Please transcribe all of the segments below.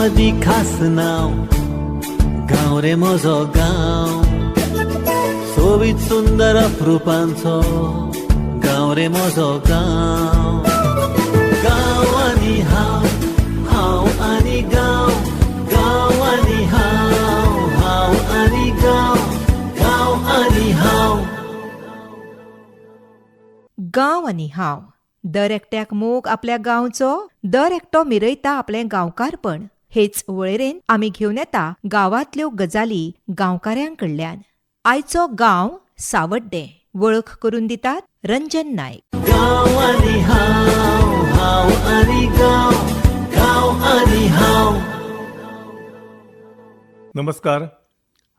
मदी खास नाव गांव रे म्हजो गांव, सोबीत सुंदर अप्रुपांचो गांव रे म्हजो गांव. गांव आनी हांव, हांव आनी गांव, गांव आनी हांव, हांव आनी गांव, गांव आनी हांव. गांव आनी हांव. दर एकट्याक मोग आपल्या गांवचो, दर एकटो मिरयता आपलें गांवकारपण. हेच वळेरेन आमी घेवन येता गांवांतल्यो गजाली गांवकारांकडल्यान. आयचो गांव सावड्डें. वळख करून दितात रंजन नायक. गांव आनी हांव, हांव आनी गांव, गांव आनी हांव. नमस्कार,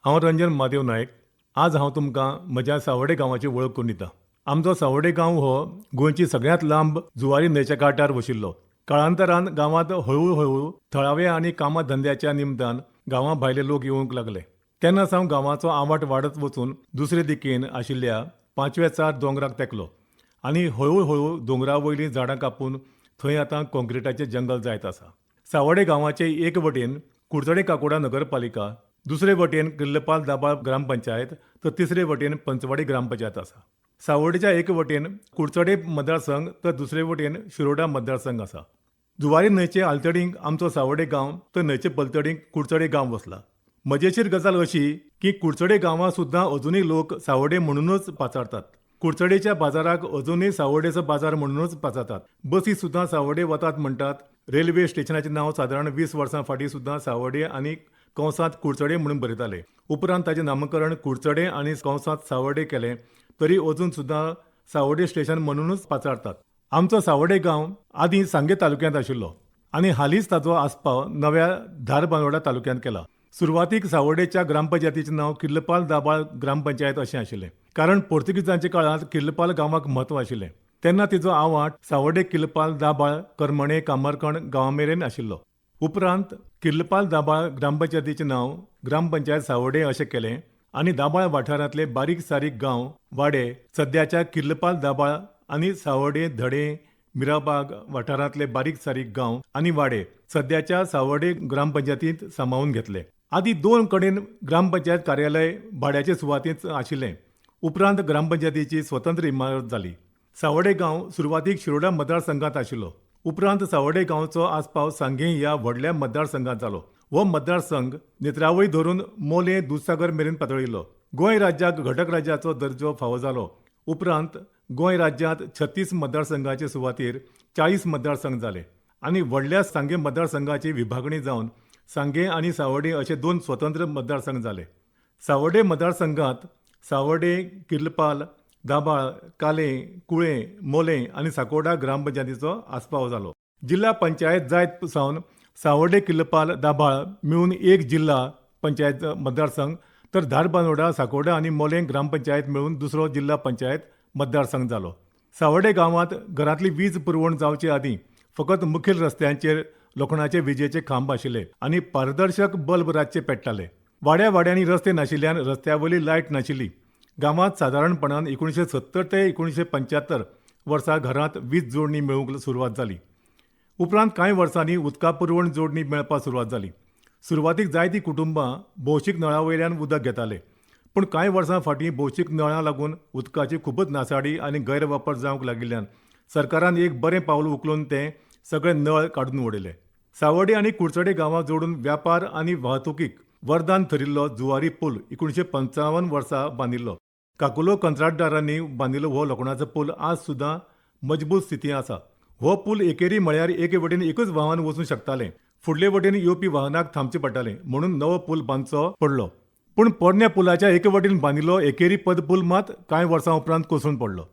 हांव रंजन महादेव नायक. आज हांव तुमकां म्हज्या सावड्डे गांवाची वळख करून दितां. आमचो सावड्डे गांव हो गोंयची सगळ्यांत लांब जुवारी न्हंयच्या कांठार वशिल्लो. काळांतरान गांवांत हळू थळावे आनी कामां धंद्याच्या निमतान गांवां भायले लोक येवंक लागले. तेन्ना सावन गांवाचो आवाठ वाडत वचून दुसरे दिकेन आशिल्ल्या 5व्या दोंगराक तेंकलो आनी हळू दोंगरा वयलीं झाडां कापून थंय आतां कॉन्क्रिटाचें जंगल जायत आसा. सावड्डे गांवाचे एक वटेन कुडचडे काकोडा नगरपालिका, दुसरे वटेन किर्लपाल दाबाळ ग्रामपंचायत तर तिसरे वटेन पंचवाडी ग्रामपंचायत आसा. सावड्डेच्या एक वटेन कुडचडे मतदारसंघ तर दुसरे वटेन शिरोडा मतदारसंघ आसा. जुवारी न्हंयचे आलतडींक आमचो सावड्डे गांव तर न्हंयचे पलतडींक कुडचडे गांव वसला. मजेशीर गजाल अशी की कुडचडे गांवां सुद्दां अजुनूय लोक सावड्डे म्हणूनच पाचारतात. कुडचडेच्या बाजाराक अजुनूय सावड्डेचो बाजार म्हणूनच पाचारतात. बसी सुद्दां सावड्डे वतात म्हणटात. रेल्वे स्टेशनाचें नांव सादारण 20 वर्सां फाटीं सुद्दां सावड्डे आनी कंसांत कुडचडे म्हणून बरयताले. उपरांत ताचें नामकरण कुडचडे आनी कंसांत सावड्डे केलें तरी अजून सुद्दां सावड्डे स्टेशन म्हणूनच पाचारतात. आमचो सावड्डे गांव आदीं सांगे तालुक्यांत आशिल्लो आनी हालींच ताचो आस्पाव नव्या धारबांदोडा तालुक्यांत केला. सुरवातीक सावड्डेच्या ग्रामपंचायतीचें नांव किर्लपाल दाबाळ ग्रामपंचायत अशें आशिल्लें, कारण पोर्तुगीजांच्या काळांत किर्लपाल गांवाक म्हत्व आशिल्लें. तेन्ना तिचो आवाठ सावड्डे किर्लपाल दाबाळ करमणे कामरकण गांवां मेरेन आशिल्लो. उपरांत किर्लपाल दाबाळ ग्रामपंचायतीचें नांव ग्रामपंचायत सावड्डे अशें केलें आनी दाबाळ वाठारांतले बारीक सारीक गांव वाडे सद्याच्या किर्लपाल दाबाळ आनी सावड्डे धडे मिराबाग वाठारांतले बारीक सारीक गांव आनी वाडे सद्याच्या सावड्डे ग्रामपंचायतींत सामावून घेतले. आदीं 2 कडेन ग्रामपंचायत कार्यालय भाड्याचे सुवातेंत आशिल्लें. उपरांत ग्रामपंचायतीची स्वतंत्र इमारत जाली. सावड्डे गांव सुरवातीक शिरोडा मतदारसंघांत आशिल्लो. उपरांत सावड्डे गांवचो आस्पाव सांगे ह्या व्हडल्या मतदारसंघात जालो. हो मतदारसंघ नेत्रावळी धरून मोले दूदसागर मेरेन पातळिल्लो. गोंय राज्याक घटक राज्याचो दर्जो फावो जालो. उपरांत गोंय राज्यांत 36 मतदारसंघाचे सुवातेर 40 मतदारसंघ जाले आनी व्हडल्या सांगे मतदारसंघाची विभागणी जावन सांगे आनी सावड्डे अशे 2 स्वतंत्र मतदारसंघ जाले. सावड्डे मतदारसंघात सावड्डे, किर्लपाल, दाबाळ, काले, कुळे, मोले आनी साकोडा ग्रामपंचायतीचो आस्पाव जालो. जिल्हा पंचायत जायत सावन सावड्डे, किर्लपाल, दाबाळ मेळून एक जिल्हा पंचायत मतदारसंघ तर धारबांदोडा, साकोडा आनी मोले ग्रामपंचायत मेळून दुसरो जिल्हा पंचायत मतदारसंघ जालो. सावड्डे गांवांत घरांतली वीज पुरवण जावचे आदीं फकत मुखेल रस्त्यांचेर लोखणाचे विजेचे खांब आशिल्ले आनी पारदर्शक बल्ब रातचे पेट्टाले. वाड्यांनी रस्ते नाशिल्ल्यान रस्त्यावयली लायट नाशिल्ली. गांवांत सादारणपणान 1970 ते 1975 वर्सा घरांत वीज जोडणी मेळूंक सुरवात जाली. उपरांत कांय वर्सांनी उदका पुरवण जोडणी मेळपाक सुरवात जाली. सुरवातीक जायतीं कुटुंबां भौशीक नळा वयल्यान उदक घेताले, पूण कांय वर्सां फाटीं भौशीक नळां लागून उदकाची खूबच नासाडी आनी गैरवापर जावंक लागिल्ल्यान सरकारान एक बरें पावल उखलून ते सगळे नळ काडून उडयले. सावड्डे आनी कुडचडे गांवां जोडून व्यापार आनी वाहतुकीक वरदान ठरिल्लो जुवारी पूल 1955 वर्सा बांदिल्लो. काकुलो कंत्राटदारांनी बांदिल्लो हो लोखणाचो पूल आज सुद्दां मजबूत स्थितीत आसा. हो पूल एकेरी म्हळ्यार एके वटेन एकूच वाहन वचूंक शकतालें. फुडले वटेन येवपी वाहनाक थांबचें पडटालें म्हणून नवो पूल बांदचो पडलो. पूण पोरण्या पुलाच्या एके वटेन बांदिल्लो एकेरी पदपूल मात कांय वर्सां उपरांत कोसळून पडलो.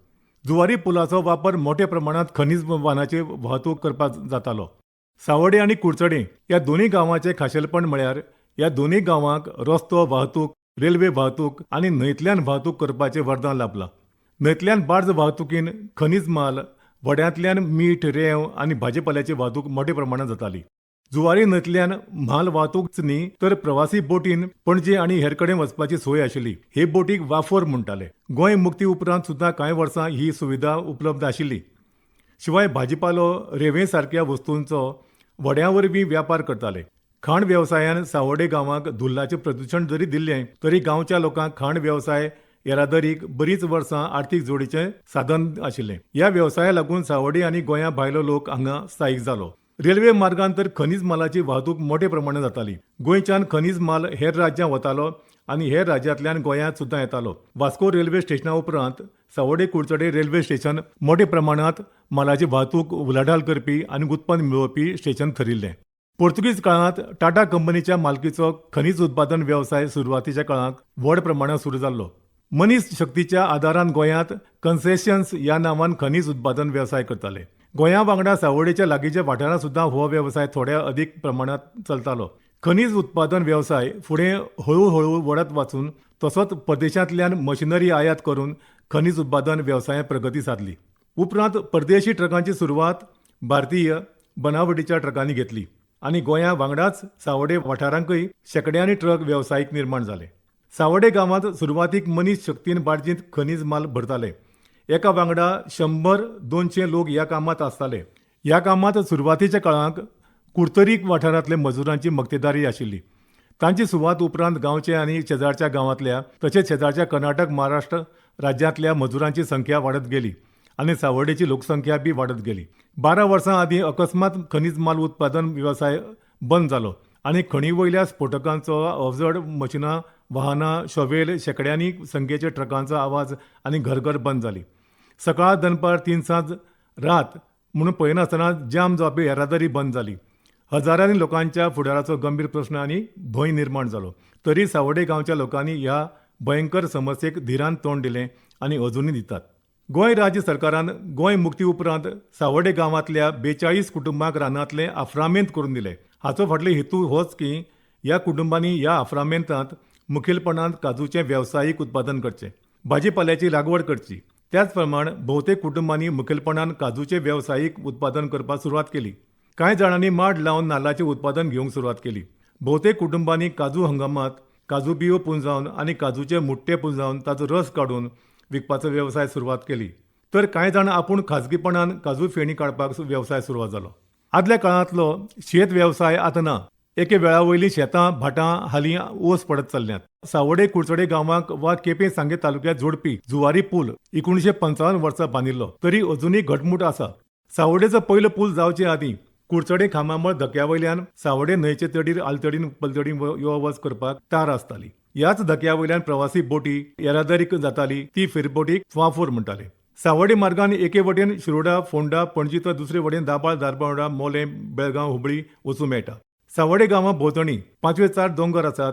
जुवारी पुलाचो वापर मोठ्या प्रमाणांत खनिज वाहनाची वाहतूक करपाक जातालो. सावड्डे आनी कुडचडे ह्या दोनूय गांवांचें खाशेलपण म्हळ्यार ह्या दोनूय गांवांक रस्तो वाहतूक, रेल्वे वाहतूक आनी न्हंयतल्यान वाहतूक करपाचें वरदान लाभलां. न्हंयतल्यान बार्ज वाहतुकीन खनिज माल, व्हड्यांतल्यान मीठ, रेंव आनी भाजीपाल्याची वाहतूक मोठ्या प्रमाणांत जाताली. जुवारी न्हंयतल्यान म्हाल वाहतूकच न्ही तर प्रवासी बोटीन पणजे आनी हेर कडेन वचपाची सोय आशिल्ली. हे बोटीक वाफोर म्हणटाले. गोंय मुक्ती उपरांत सुद्दां कांय वर्सां ही सुविधा उपलब्ध आशिल्ली. शिवाय भाजीपालो, रेंवे सारक्या वस्तूंचो व्हड्यां वरवीं व्यापार करताले. खाण व्यवसायान सावड्डे गांवाक धुल्लाचें प्रदूषण जरी दिल्लें तरी गांवच्या लोकांक खाण व्यवसाय येरादारीक बरीच वर्सां आर्थीक जोडीचें साधन आशिल्लें. ह्या व्यवसाया लागून सावड्डे आनी गोंया भायलो लोक हांगा स्थायीक जालो. रेल्वे मार्गान तर खनिज मालाची वाहतूक मोठ्या प्रमाणात जाताली. गोंयच्यान खनिज माल हेर राज्यांत वतालो आनी हेर राज्यांतल्यान गोंयांत सुद्दां येतालो. वास्को रेल्वे स्टेशना उपरांत सावड्डे कुडचडे रेल्वे स्टेशन मोठ्या प्रमाणात मालाची वाहतूक उलाढाल करपी आनी उत्पन्न मेळोवपी स्टेशन ठरिल्लें. पोर्तुगीज काळांत टाटा कंपनीच्या मालकीचो खनिज उत्पादन व्यवसाय सुरवातीच्या काळांत व्हड प्रमाणात सुरू जाल्लो. मनीस शक्तीच्या आदारान गोंयांत कन्सेशन्स ह्या नांवान खनिज उत्पादन व्यवसाय करताले. गोंया वांगडा सावड्डेच्या लागींच्या वाठारांत सुद्दां हो व्यवसाय थोड्या अदीक प्रमाणात चलतालो. खनिज उत्पादन व्यवसाय फुडें हळू वडत वचून तसोच परदेशांतल्यान मशिनरी आयात करून खनिज उत्पादन वेवसायांत प्रगती साधली. उपरांत परदेशी ट्रकांची सुरवात भारतीय बनावटीच्या ट्रकांनी घेतली आनी गोंया वांगडाच सावड्डे वाठारांकय शेकड्यांनी ट्रक वेवसायीक निर्माण जाले. सावड्डे गांवांत सुरवातीक मनीस शक्तीन बार्जींत खनिज माल भरताले. एका वांगडा 100-200 लोक ह्या कामांत आसताले. ह्या कामांत सुरवातीच्या काळांत कुडतरीक वाठारांतले मजुरांची मक्तेदारी आशिल्ली. तांची सुवात उपरांत गांवचे आनी शेजारच्या गांवांतल्या तशेंच शेजारच्या कर्नाटक महाराष्ट्र राज्यांतल्या मजुरांची संख्या वाडत गेली आनी सावड्डेची लोकसंख्या बी वाडत गेली. 12 वर्सां आदीं अकस्मात खनिज माल उत्पादन व्यवसाय बंद जालो आनी खणी वयल्या स्फोटकांचो अवजड मशिनां वाहनां शोवेल शेकड्यांनी संख्येच्या ट्रकांचो आवाज आनी घरघर बंद जाली. सकाळ दनपार 3 सांज रात म्हणून पळयनासतना जाम जावपी येरादारी बंद जाली. हजारांनी लोकांच्या फुडाराचो गंभीर प्रश्न आनी भंय निर्माण जालो. तरी सावड्डे गांवच्या लोकांनी ह्या भयंकर समस्येक धिरान तोंड दिलें आनी अजुनूय दितात. गोंय राज्य सरकारान गोंय मुक्ती उपरांत सावड्डे गांवांतल्या 42 कुटुंबांक रानांतले आफ्रामेंत करून दिले. हाचो फाटलो हेतू होच की ह्या कुटुंबांनी ह्या आफ्रामेंतांत मुखेलपणान काजूचें वेवसायीक उत्पादन करचें, भाजीपाल्याची लागवड करची. त्याच प्रमाण भोवतेक कुटुंबांनी मुखेलपणान काजूचें वेवसायीक उत्पादन करपाक सुरवात केली. कांय जाणांनी माड लावन नाल्लाचें उत्पादन घेवंक सुरवात केली. भोवतेक कुटुंबांनी काजू हंगामात काजू बियो पुंजावन आनी काजूचे मुट्टे पुंजावन ताचो रस काडून विकपाचो वेवसाय सुरवात केली. तर कांय जाण आपूण खाजगीपणान काजू फेणी काडपाक वेवसाय सुरवात जालो. आदल्या काळांतलो शेत वेवसाय आतां ना. एके वेळा वयलीं शेतां भाटां हालीं ओस पडत चल्ल्यात. सावड्डे कुडचडे गांवांक वा केपें सांगे तालुक्यांत जोडपी जुवारी पूल 1955 वर्सा बांदिल्लो तरी अजुनूय घटमूट आसा. सावड्डेचो पयलो पूल जावचे आदीं कुडचडे खांबामळ धक्या वयल्यान सावड्डे न्हंयचे तडीर आलतडीन पलतडीन यो वच करपाक तार आसताली. ह्याच धक्या वयल्यान प्रवासी बोटी येरादारीक जाताली. ती फेरबोटीक फांफोर म्हणटाले. सावड्डे मार्गान एके वटेन शिरोडा फोंडा पणजी तर दुसरे वटेन दाबाळ धारबांदोडा मोले बेळगांव हुबळी वचूं मेळटा. सावड्डे गांवां भोंवतणी 5-4 दोंगर आसात.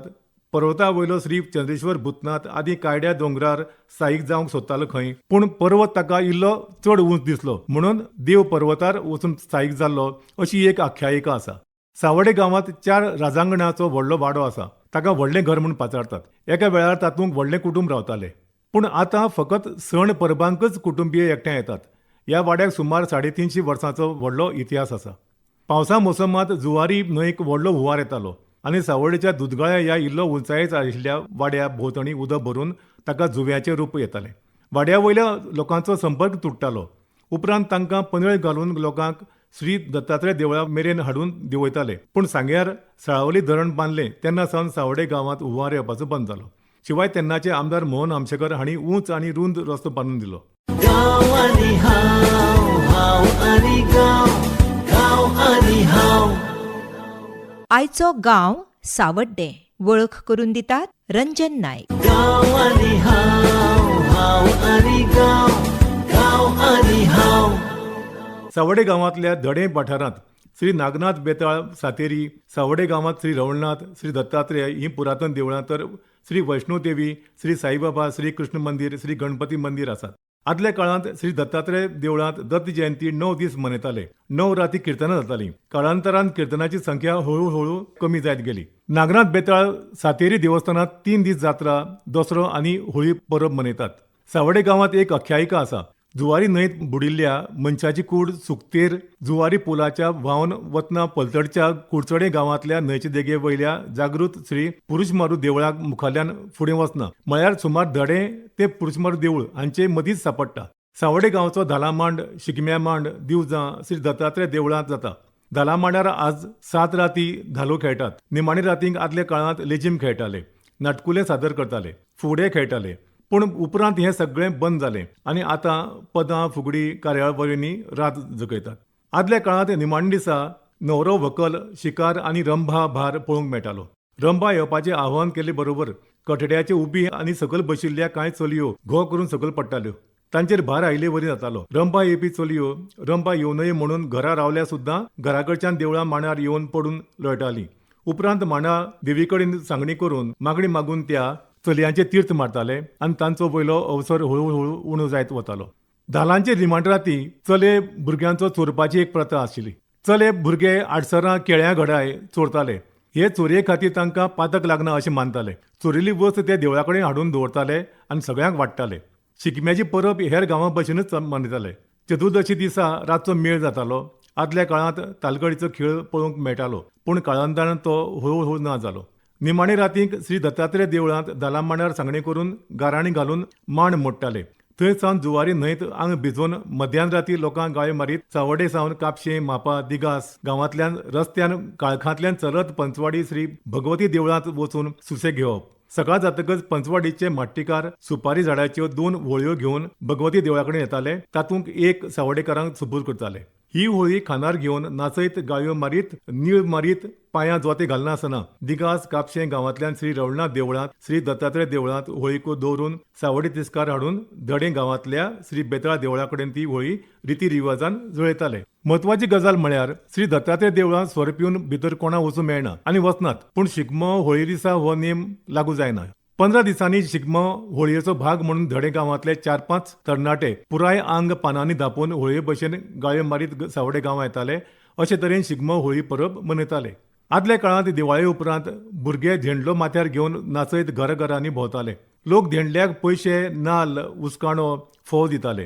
पर्वता वयलो श्री चंद्रेश्वर भूतनाथ आदी कायड्या दोंगरार स्थायीक जावंक सोदतालो खंय, पूण पर्वत ताका इल्लो चड उंच दिसलो म्हणून देव पर्वतार वचून स्थायीक जाल्लो अशी एक आख्यायिका आसा. सावड्डे गांवांत 4 राजांगणाचो व्हडलो वाडो आसा. ताका व्हडलें घर म्हूण पाचारतात. एका वेळार तातूंत व्हडलें कुटूंब रावताले. पूण आतां फकत सण परबांकच कुटुंबीय एकठांय येतात. ह्या वाड्याक सुमार 350 वर्सांचो व्हडलो इतिहास आसा. पावसा मोसमांत जुवारी न्हंयक व्हडलो हुंवार येतालो आनी सावड्डेच्या दुधगळ्या ह्या इल्लो उंचायेच आशिल्ल्या वाड्या भोंवतणी उदक भरून ताका जुव्याचें रूप येतालें. वाड्या वयल्या लोकांचो संपर्क तुट्टालो. उपरांत तांकां पंदळ घालून लोकांक श्री दत्तात्रय देवळा मेरेन हाडून देंवयताले. पूण सांग्यार साळावली धरण बांदलें तेन्ना सावन सावड्डे गांवांत हुंवार येवपाचो बंद जालो. शिवाय तेन्नाचे आमदार मोहन आमशेकर हांणी उंच आनी रुंद रस्तो बांदून दिलो. गांव आनी हांव, हांव आनी गांव, गांव आनी हांव. आयचो गांव सावड्डे वळख करून दितात रंजन नायक. गांव आनी हांव, हांव आनी गांव, गांव आनी हांव. सावड्डे गांवांतल्या धडे वाठारांत श्री नागनाथ बेताळ सातेरी, सावड्डे गांवांत श्री रवळनाथ, श्री दत्तात्रय ही पुरातन देवळां तर श्री वैष्णोदेवी, श्री साईबाबा, श्री कृष्ण मंदिर, श्री गणपती मंदिर आसात. आदल्या काळांत श्री दत्तात्रय देवळांत दत्त जयंती 9 दीस मनयताले. 9 राती किर्तनां जातालीं. काळांतरान किर्तनाची संख्या हळू कमी जायत गेली. नागनाथ बेताळ सातेरी देवस्थानांत 3 दीस जात्रा, दसरो आनी होळी परब मनयतात. सावड्डे गांवांत एक आख्यायिका आसा. जुवारी न्हंयत बुडिल्ल्या मनशाची कूड सुकतेर जुवारी पुलाच्या व्हांवन वतना पलतडच्या कुडचडे गांवांतल्या न्हंयचे देगे वयल्या जागृत श्री पुरुषमारू देवळाक मुखाल्यान फुडें वचना म्हळ्यार सुमार धडे ते पुरुषमारू देवूळ हांचे मदींच सापडटा. सावड्डे गांवचो धाला मांड, शिगम्या मांड, दिवजां श्री दत्तात्रय देवळांत जाता. धाला मांडार आज 7 राती धालो खेळटात. निमाणे रातींक आदल्या काळांत लेजीम खेळटाले, नाटकुले सादर करताले, फुगडे खेळटाले. पूण उपरांत हें सगळें बंद जालें आनी आतां पदां फुगडी कार्यावळींनी रात जगयतात. आदल्या काळांत निमाणे दिसा न्हवरो व्हंकल शिकार आनी रंभा भार पळोवंक मेळटालो. रंभा येवपाचें आवाहन केले बरोबर कठड्याचे उबी आनी सकयल बशिल्ल्या कांय चलयो घो करून सकयल पडटाल्यो. तांचेर भार आयले वरी जातालो. रंभा येवपी चलयो रंभा येवं नये म्हणून घरा रावल्या सुद्दां घराकडच्यान देवळां मांडार येवन पडून लोळटालीं. उपरांत मांडा देवी कडेन सांगणी करून मागणी मागून त्या चलयांचे तीर्थ मारताले आनी तांचो वयलो अवसर हळू उणो जायत वतालो. धालांचे निमाणे राती चले भुरग्यांचो चोरपाची एक प्रथा आशिल्ली. चले भुरगे आडसरां केळ्यां घडाय चोरताले. हे चोरये खातीर तांकां पातक लागना अशें मानताले. चोरिल्ली वस्त ते देवळा कडेन हाडून दवरताले आनी सगळ्यांक वाडटाले. शिगम्याची परब हेर गांवां भशेनच मनयताले. चतुर्दशी दिसा रातचो मेळ जातालो. आदल्या काळांत तालगडीचो खेळ पळोवंक मेळटालो, पूण काळांतरान तो हळू ना जालो. निमाणे रातीक श्री दत्तात्रेय देवळांत धाला मांडार सांगणे करून गाराणी घालून मांड मोडटाले. थंय सावन जुवारी न्हंयत आंग भिजोवन मध्यान राती लोकांक गाळे मारीत चावडे सावन कापशें मापा दिगास गांवांतल्यान रस्त्यान काळखांतल्यान चलत पंचवाडी श्री भगवती देवळांत वचून सुसेग घेवप. सकाळ जातकच पंचवाडीचे माट्टिकार सुपारी झाडाच्यो 2 व्हळयो घेवन भगवती देवळा कडेन येताले. तातूंत एक सावडेकारांक सुपूर करताले. ही व्हळी खांदार घेवन नाचयत गाळयो मारीत नीळ मारीत पांयां जोते घालनासतना दिगास कापशें गांवांतल्यान श्री रवळनाथ देवळांत श्री दत्तात्रेय देवळांत व्हळीको दवरून सावडी तिस्कार हाडून धडे गांवांतल्या श्री बेताळ देवळा कडेन ती व्हळी रिती रिवाजान जळयताले. म्हत्वाची गजाल म्हळ्यार श्री दत्तात्रेय देवळांत स्वर पिवन भितर कोणा वचूंक मेळना आनी वचनात. पूण शिगमो होळी दिसा हो नेम लागू जायना. 15 दिसांनी शिगमो होळयेचो भाग म्हणून धडे गांवांतले 4-5 तरणाटे पुराय आंग पानांनी धापून होळये भशेन गाळयो मारीत सावडे गांवां येताले. अशे तरेन शिगमो होळी परब मनयताले. आदल्या काळांत दिवाळे उपरांत भुरगे धेंडलो माथ्यार घेवन नाचयत घरांनी भोंवताले. लोक धेंडल्याक पयशे नाल्ल उस्काणो फोव दिताले.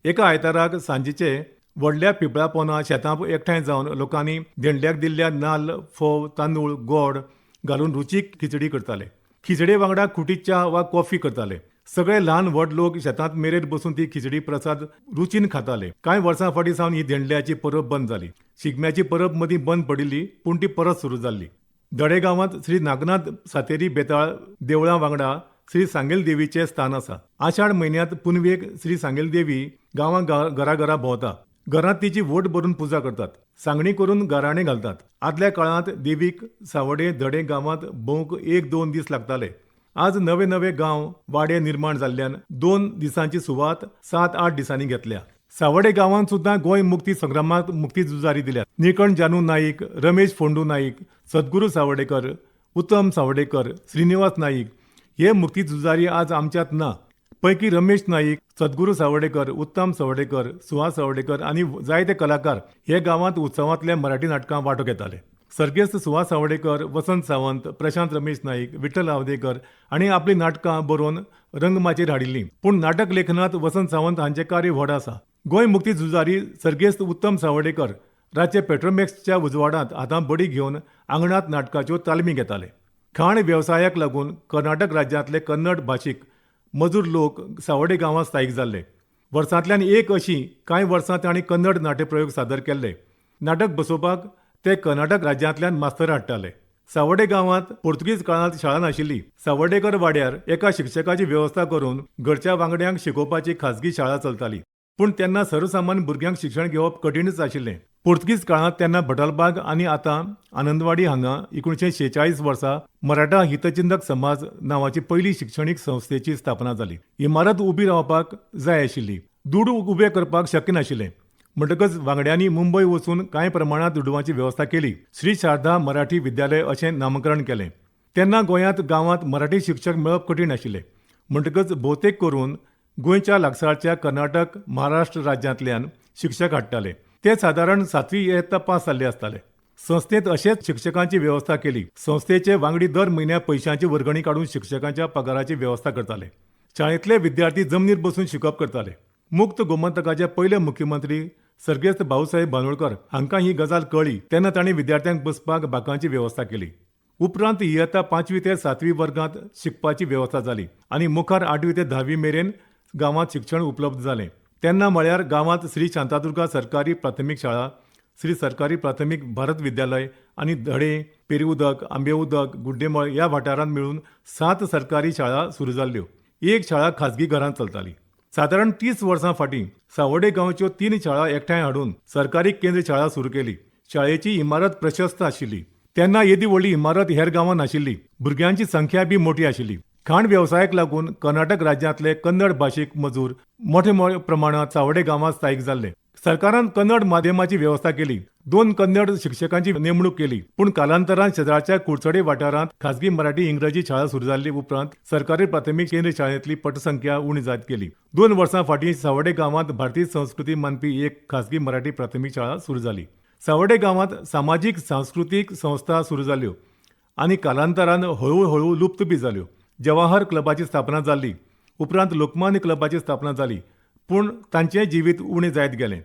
एका आयताराक सांजेचे व्हडल्या पिपळा पोंदा शेतां एकठांय जावन लोकांनी धेंडल्याक दिल्ल्या नाल्ल फोव तांदूळ गोड घालून रुचीक खिचडी करताले. खिचडे वांगडा खुटी च्या वा कॉफी करताले. सगळे ल्हान व्हड लोक शेतांत मेरेर बसून ती खिचडी प्रसाद रुचीन खाताले. कांय वर्सां फाटीं सावन ही धेंडल्याची परब बंद जाली. शिगम्याची परब मदीं बंद पडिल्ली, पूण ती परत सुरू जाल्ली. धडे गांवांत श्री नागनाथ सातेरी बेताळ देवळां वांगडा श्री सांगेल देवीचें स्थान आसा. आषाढ म्हयन्यांत पुनवेक श्री सांगेल देवी गांवां घरा भोंवता. घरांत तिची वोट भरून पुजा करतात. सांगणी करून गाराणे घालतात. आदल्या काळांत देवीक सावडे धडे गांवांत भोंवूंक 1-2 दीस लागताले. आज नवे गांव वाडे निर्माण जाल्ल्यान 2 दिसांची सुवात 7-8 दिसांनी घेतल्या. सावडे गांवांत सुद्दां गोंय मुक्ती संग्रामांत मुक्ती झुजारी दिल्यात. निळकंठ जानू नाईक, रमेश फोंडू नाईक, सद्गुरू सावडेकर, उत्तम सावडेकर, श्रीनिवास नाईक हे मुक्ती झुजारी आज आमच्यांत ना. पैकी रमेश नाईक, सद्गुरू सावडेकर, उत्तम सावडेकर, सुहास सावडेकर आनी जायते कलाकार हे गांवांत उत्सवांतल्या मराठी नाटकां वांटो घेताले. सर्गेस्त सुहास सावडेकर, वसंत सावंत, प्रशांत रमेश नाईक, विठ्ठल आवदेकर हांणी आपली नाटकां बरोवन रंगमाचेर हाडिल्लीं. पूण नाटक लेखनांत वसंत सावंत हांचें कार्य व्हड आसा. गोंय मुक्ती झुजारी सर्गेस्त उत्तम सावडेकर रातचे पेट्रोमॅक्सच्या उजवाडांत हातां बडी घेवन आंगणांत नाटकाच्यो तालमी घेताले. खाण वेवसायाक लागून कर्नाटक राज्यांतले कन्नड भाशीक मजूर लोक सावडे गांवांत स्थायीक जाल्ले. वर्सांतल्यान एक अशी कांय वर्सां तांणी कन्नड नाट्यप्रयोग सादर केल्ले. नाटक बसोवपाक ते कर्नाटक राज्यांतल्यान मास्तर हाडटाले. सावडे गांवांत पोर्तुगीज काळांत शाळा नाशिल्ली. सावडेकर वाड्यार एका शिक्षकाची वेवस्था करून घरच्या वांगड्यांक शिकोवपाची खाजगी शाळा चलताली. पूण तेन्ना सर्वसामान्य भुरग्यांक शिक्षण घेवप कठीणच आशिल्लें. पोर्तुगीज काळांत तेन्ना भटालबाग आनी आतां आनंदवाडी हांगा 1946 वर्सा मराठा हितचिंतक समाज नांवाची पयली शिक्षणीक संस्थेची स्थापना जाली. इमारत उबी रावपाक जाय आशिल्ली. दूड उबें करपाक शक्य नाशिल्लें. म्हणटकच वांगड्यांनी मुंबय वचून कांय प्रमाणांत दुडवांची वेवस्था केली. श्री शारदा मराठी विद्यालय अशें नामकरण केलें. तेन्ना गोंयांत गांवांत मराठी शिक्षक मेळप कठीण आशिल्लें. म्हणटकच भोवतेक करून गोंयच्या लागसारच्या कर्नाटक महाराष्ट्र राज्यांतल्यान शिक्षक हाडटाले. ते सादारण 7वी इयत्ता पास जाल्ले आसताले. संस्थेंत अशेंच शिक्षकांची वेवस्था केली. संस्थेचे वांगडी दर म्हयन्याक पयशांची वर्गणी काडून शिक्षकांच्या पगाराची वेवस्था करताले. शाळेंतले विद्यार्थी जमनीर बसून शिकप करताले. मुक्त गोमंतकाचे पयले मुख्यमंत्री सर्गेस्त भाऊसाहेब बांदोडकर हांकां ही गजाल कळ्ळी तेन्ना तांणी विद्यार्थ्यांक बसपाक बाकांची वेवस्था केली. उपरांत इयत्ता 5वी ते 7वी वर्गांत शिकपाची वेवस्था जाली आनी मुखार 8वी ते 10वी मेरेन गांवांत शिक्षण उपलब्ध जालें. तेन्ना म्हळ्यार गांवांत श्री शांतादुर्गा सरकारी प्राथमीक शाळा, श्री सरकारी प्राथमिक भारत विद्यालय आणि धडे, पेरीउदक, आंबेउदक, गुड्डेमळ या वाठारांत मिळून 7 सरकारी शाळा सुरू जाल्ल्यो. एक शाळा खाजगी घरांत चलताली. सादारण 30 वर्सां फाटीं सावड्डे गांवच्यो 3 शाळा एकठांय हाडून सरकारी केंद्र शाळा सुरू केली. शाळेची इमारत प्रशस्त आशिल्ली. तेन्ना येदी व्हडली इमारत हेर गांवांत नाशिल्ली. भुरग्यांची संख्या बी मोठी आशिल्ली. खाण वेवसायाक लागून कर्नाटक राज्यांतले कन्नड भाशीक मजूर मोठ्या प्रमाणात सावड्डे गांवांत स्थायीक जाल्ले. सरकारान कन्नड माध्यमाची वेवस्था केली. 2 कन्नड शिक्षकांची नेमणूक केली. पूण कालांतरान शेजारच्या कुडचडे वाठारांत खाजगी मराठी इंग्रजी शाळा सुरू जाल्ली उपरांत सरकारी प्राथमीक केंद्र शाळेंतली पटसंख्या उणी जायत गेली. 2 वर्सां फाटीं सावड्डे गांवांत भारतीय संस्कृती मानपी एक खाजगी मराठी प्राथमीक शाळा सुरू जाली. सावड्डे गांवांत सामाजीक सांस्कृतीक संस्था सुरू जाल्यो आनी कालांतरान हळू लुप्त बी जाल्यो. जवाहर क्लबाची स्थापना जाल्ली. उपरांत लोकमान्य क्लबाची स्थापना जाली. पूण तांचें जिवीत उणें जायत गेलें.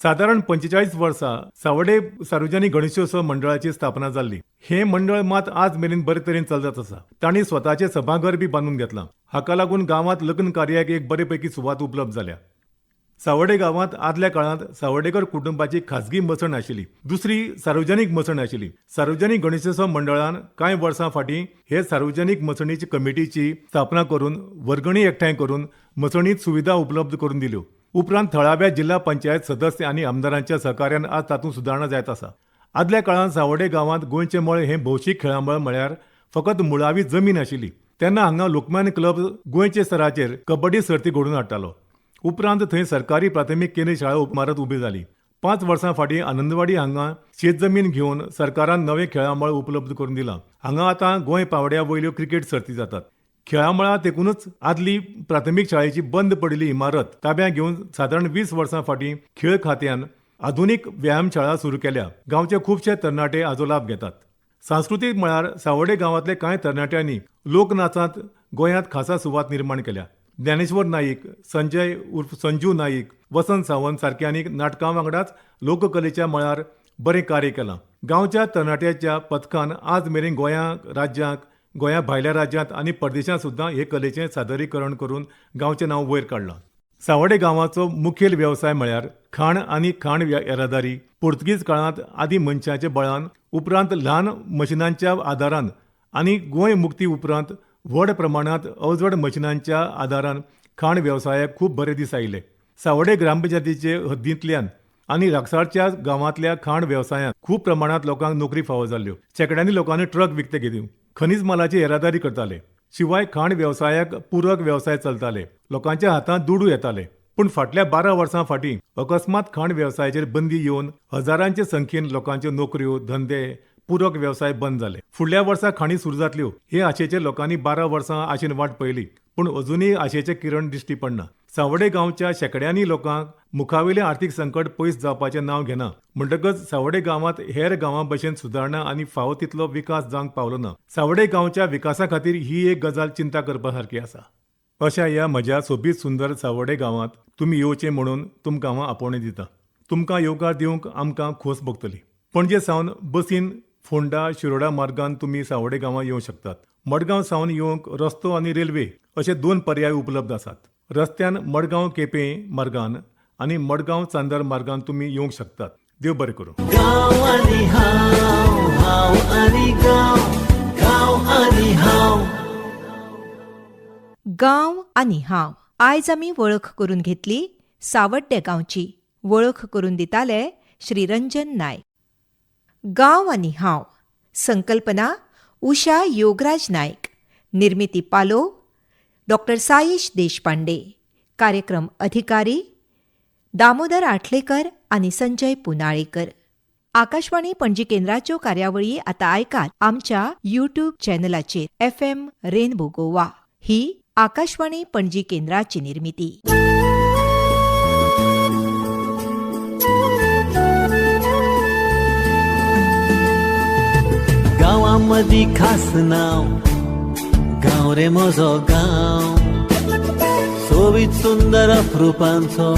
सादारण 45 वर्सां सावड्डे सार्वजनीक गणेशोत्सव मंडळाची स्थापना जाल्ली. हें मंडळ मात आज मेरेन बरे तरेन चलत आसा. तांणी स्वताचें सभाघर बी बांदून घेतलां. हाका लागून गांवांत लग्न कार्याक एक बरे पैकी सुवात उपलब्ध जाल्या. सावड्डे गांवांत आदल्या काळांत सावड्डेकर कुटुंबाची खाजगी मसण आशिल्ली. दुसरी सार्वजनीक मसण आशिल्ली. सार्वजनीक गणेशोत्सव मंडळान कांय वर्सां फाटीं हे सार्वजनीक मसणीची कमिटीची स्थापना करून वर्गणी एकठांय करून मसणीत सुविधा उपलब्ध करून दिल्यो. उपरांत थळाव्या जिल्हा पंचायत सदस्य आनी आमदारांच्या सहकार्यान आज तातूंत सुदारणा जायत आसा. आदल्या काळांत सावड्डे गांवांत गोंयचें मळ हें भौशीक खेळामळ म्हळ्यार फकत मुळावी जमीन आशिल्ली. तेन्ना हांगा लोकमान्य क्लब गोंयचे स्तराचेर कबड्डी सर्ती घडोवन हाडटालो. उपरांत थंय सरकारी प्राथमीक केंद्र शाळा इमारत उबी जाली. 5 वर्सां फाटीं आनंदवाडी हांगा शेतजमीन घेवन सरकारान नवें खेळामळ उपलब्ध करून दिलां. हांगा आतां गोंय पावड्या वयल्यो क्रिकेट सर्ती जातात. खेळामळा देखूनच आदली प्राथमीक शाळेची बंद पडिल्ली इमारत ताब्यात घेवन सादारण 20 वर्सां फाटीं खेळ खात्यान आधुनीक व्यायामशाळा सुरू केल्या. गांवचे खुबशे तरणाटे हाचो लाभ घेतात. सांस्कृतीक मळार सावड्डे गांवांतले कांय तरणाट्यांनी लोकनाचांत गोंयांत खासा सुवात निर्माण केल्या. ज्ञानेश्वर नाईक, संजय उर्फ संजू नाईक, वसंत सावंत सारक्यांनी नाटकां वांगडाच लोककलेच्या मळार बरें कार्य केलां. गांवच्या तरणाट्याच्या पथकान आज मेरेन राज्यांत गोंया भायल्या राज्यांत आनी परदेशांत सुद्दां हे कलेचें सादरीकरण करून गांवचें नांव वयर काडलां. सावड्डे गांवाचो मुखेल वेवसाय म्हळ्यार खाण आनी खाण येरादारी. पोर्तुगीज काळांत आदी मनशाच्या बळान उपरांत ल्हान मशिनांच्या आदारान आनी गोंय मुक्ती उपरांत व्हड प्रमाणांत अवजड मशिनांच्या आदारान खाण वेवसायाक खूब बरे दीस आयले. सावड्डे ग्रामपंचायतीचे हद्दींतल्यान आनी लागसारच्या गांवांतल्या खाण वेवसायांत खूब प्रमाणांत लोकांक नोकरी फावो जाल्ल्यो. शेकड्यांनी लोकांनी ट्रक विकते घेतल्यो. खनिज मालाची येरादारी करताले. शिवाय खाण वेवसायाक पूरक वेवसाय चलताले. लोकांच्या हातांत दुडू येताले. पूण फाटल्या 12 वर्सां फाटीं अकस्मात खाण वेवसायाचेर बंदी येवन हजारांचे संख्येन लोकांच्यो नोकऱ्यो, धंदे, पूरक वेवसाय बंद जाले. फुडल्या वर्सा खाणी सुरू जातल्यो हे आशेचेर लोकांनी 12 वर्सां आशेन वाट पळयली. पूण अजूनय आशेचे किरण दिश्टी पडना. सावड्डे गांवच्या शेकड्यांनी लोकांक मुखावेलें आर्थीक संकट पयस जावपाचें नांव घेना. म्हणटकच सावड्डे गांवांत हेर गांवां भशेन सुदारणा आनी फावो तितलो विकास जावंक पावलो ना. सावड्डे गांवच्या विकासा खातीर ही एक गजाल चिंता करपा सारकी आसा. अशा ह्या म्हज्या सोबीत सुंदर सावड्डे गांवांत तुमी येवचें म्हणून तुमकां हांव आपोवणें दिता. तुमकां येवकार दिवंक आमकां खोस भोगतली. पणजे सावन बसीन फोंडा शिरोडा मार्गान तुमी सावड्डे गांवां येवंक शकतात. मडगांव सावन येवंक रस्तो आनी रेल्वे अशे 2 पर्याय उपलब्ध आसात. रस्त्यान मडगांव केपें मार्गान आनी मडगांव चांदर मार्गान तुमी येवंक शकतात. देव बरें करूं. गांव आनी हांव, हांव आनी गांव, गांव आनी हांव. गांव आनी हांव आयज आमी वळख करून घेतली सावड्डे गांवची. वळख करून दिताले श्री रंजन नायक. गांव आनी हांव संकल्पना उषा योगराज नायक. निर्मिती पालो डॉ. साईश देशपांडे. कार्यक्रम अधिकारी दामोदर आठलेकर आनी संजय पुनाळेकर. आकाशवाणी पणजी केंद्राच्यो कार्यावळी आतां आयकात आमच्या यूट्यूब चॅनलाचेर FM रेनबो गोवा. ही आकाशवाणी पणजी केंद्राची निर्मिती. गांवामदी खास नाव गांव रे म्हजो गांव. सोबीत सुंदर अप्रुपांचो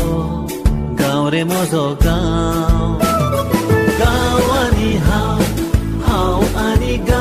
गांव रे म्हजो गांव. गांव आनी हांव, हांव आनी गांव.